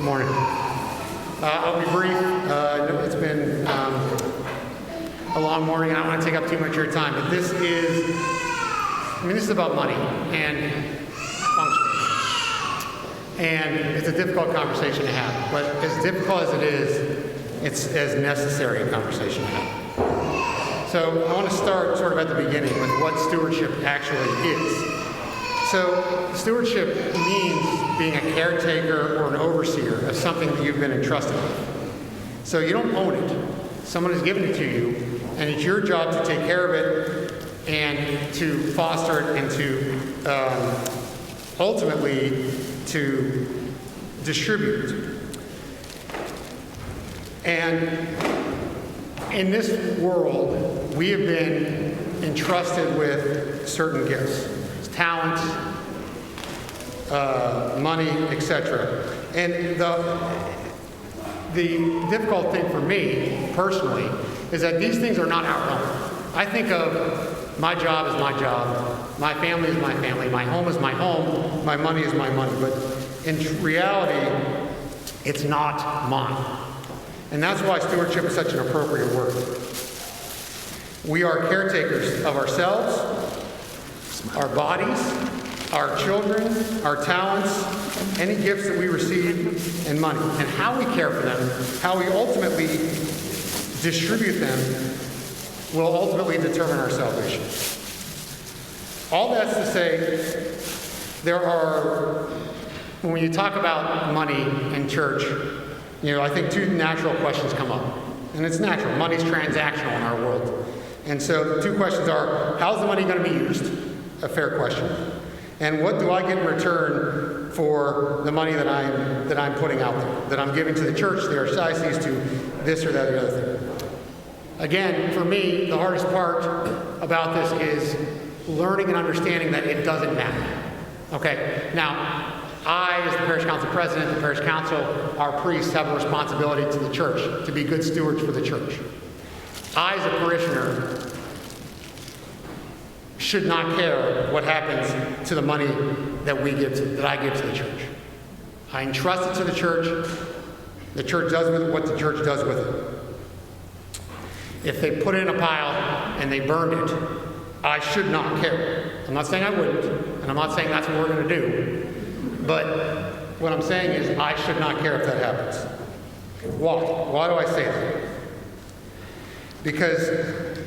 Morning. I'll be brief. It's been a long morning, and I don't want to take up too much of your time, but this is about money and function. And it's a difficult conversation to have, but as difficult as it is, it's as necessary a conversation to have. So I want to start sort of at the beginning with what stewardship actually is. So stewardship means being a caretaker or an overseer of something that you've been entrusted with. So you don't own it. Someone has given it to you, and it's your job to take care of it and to foster it and to ultimately to distribute it. And in this world, we have been entrusted with certain gifts. Talents, money, etc. And the difficult thing for me, personally, is that these things are not our own. I think of my job as my job, my family is my family, my home is my home, my money is my money. But in reality, it's not mine. And that's why stewardship is such an appropriate word. We are caretakers of ourselves, our bodies, our children, our talents, any gifts that we receive, and money. And how we care for them, how we ultimately distribute them, will ultimately determine our salvation. All that's to say, when you talk about money in church, I think two natural questions come up. And it's natural. Money's transactional in our world. And so the two questions are, how's the money going to be used? A fair question. And what do I get in return for the money that I'm putting out there, that I'm giving to the church, the archdiocese, to this or that or the other thing? Again, for me, the hardest part about this is learning and understanding that it doesn't matter. Okay? Now, I, as the parish council president, the parish council, our priests have a responsibility to the church, to be good stewards for the church. I, as a parishioner, should not care what happens to the money that I give to the church. I entrust it to the church. The church does with it what the church does with it. If they put it in a pile and they burned it, I should not care. I'm not saying I wouldn't, and I'm not saying that's what we're going to do. But what I'm saying is I should not care if that happens. Why? Why do I say that? Because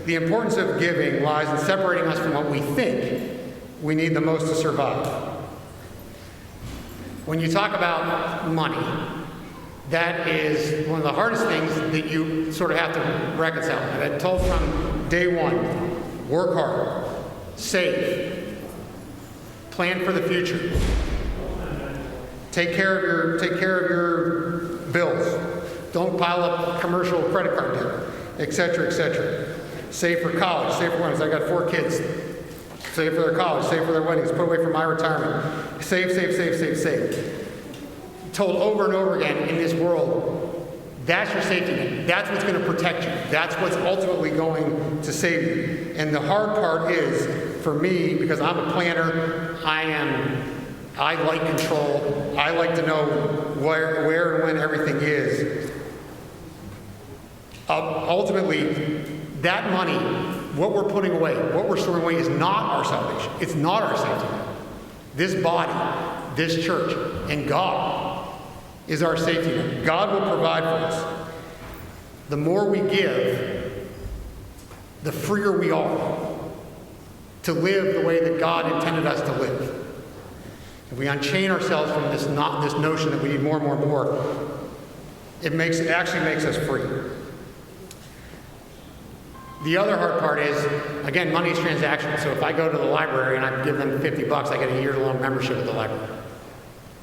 the importance of giving lies in separating us from what we think we need the most to survive. When you talk about money, that is one of the hardest things that you sort of have to reconcile. I've been told from day one, work hard, save, plan for the future, take care of your bills, don't pile up commercial credit card debt, etc., etc. Save for college, save for weddings. I got 4 kids. Save for their college, save for their weddings, put away for my retirement. Save, save, save, save, save. Told over and over again in this world, that's your safety net. That's what's going to protect you. That's what's ultimately going to save you. And the hard part is, for me, because I'm a planner, I like control. I like to know where and when everything is. Ultimately, that money, what we're putting away, what we're storing away, is not our salvation. It's not our safety net. This body, this church, and God is our safety net. God will provide for us. The more we give, the freer we are to live the way that God intended us to live. If we unchain ourselves from this notion that we need more and more and more, it actually makes us free. The other hard part is, again, money is transactional. So if I go to the library and I give them $50, I get a year-long membership at the library.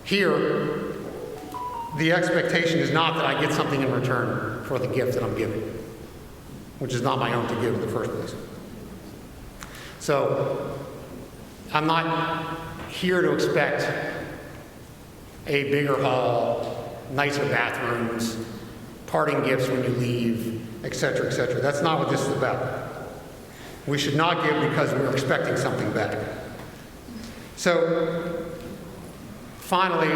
Here, the expectation is not that I get something in return for the gift that I'm giving, which is not my own to give in the first place. So I'm not here to expect a bigger hall, nicer bathrooms, parting gifts when you leave, etc., etc. That's not what this is about. We should not give because we're expecting something back. So, finally,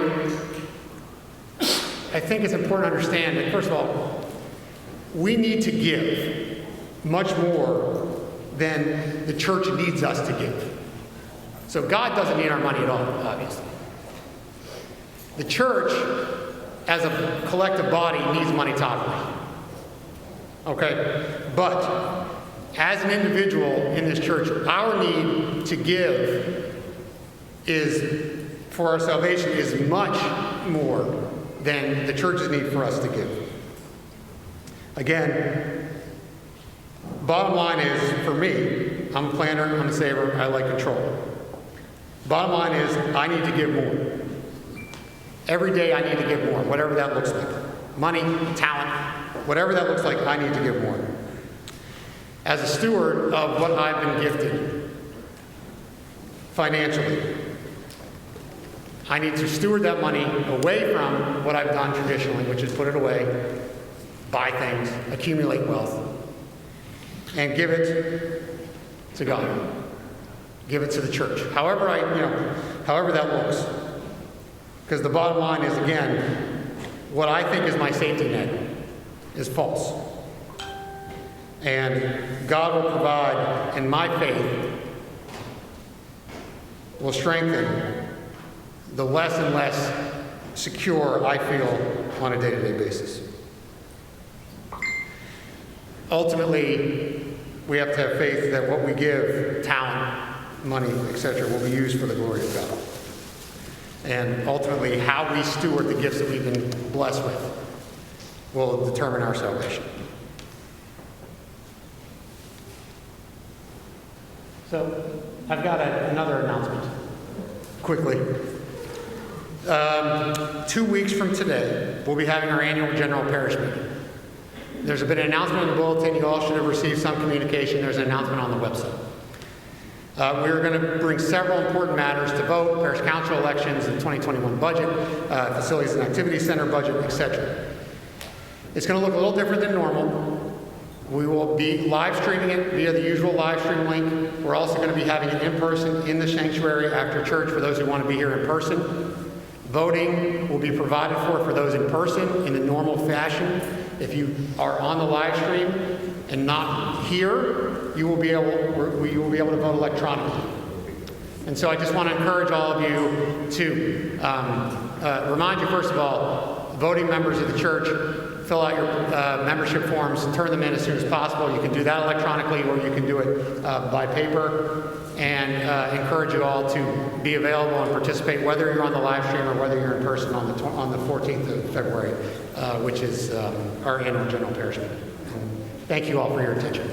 I think it's important to understand that, first of all, we need to give much more than the church needs us to give. So God doesn't need our money at all, obviously. The church, as a collective body, needs money totally. Okay? But as an individual in this church, our need to give for our salvation is much more than the church's need for us to give. Again, bottom line is, for me, I'm a planner, I'm a saver, I like control. Bottom line is, I need to give more. Every day I need to give more, whatever that looks like. Money, talent, whatever that looks like, I need to give more. As a steward of what I've been gifted financially, I need to steward that money away from what I've done traditionally, which is put it away, buy things, accumulate wealth, and give it to God. Give it to the church. However however that looks. Because the bottom line is, again, what I think is my safety net is false. And God will provide, and my faith will strengthen the less and less secure I feel on a day-to-day basis. Ultimately, we have to have faith that what we give, talent, money, etc., will be used for the glory of God. And ultimately, how we steward the gifts that we've been blessed with will determine our salvation. So, I've got another announcement. Quickly. 2 weeks from today, we'll be having our annual general parish meeting. There's been an announcement in the bulletin. You all should have received some communication. There's an announcement on the website. We're going to bring several important matters to vote: parish council elections, the 2021 budget, facilities and activities center budget, etc. It's going to look a little different than normal. We will be live streaming it via the usual live stream link. We're also going to be having it in person in the sanctuary after church for those who want to be here in person. Voting will be provided for those in person in the normal fashion. If you are on the live stream and not here, you will be able to vote electronically. And so I just want to encourage all of you to remind you, first of all, voting members of the church, fill out your membership forms, turn them in as soon as possible. You can do that electronically, or you can do it by paper. And encourage you all to be available and participate, whether you're on the live stream or whether you're in person on the 14th of February, which is our annual general parish meeting. Thank you all for your attention.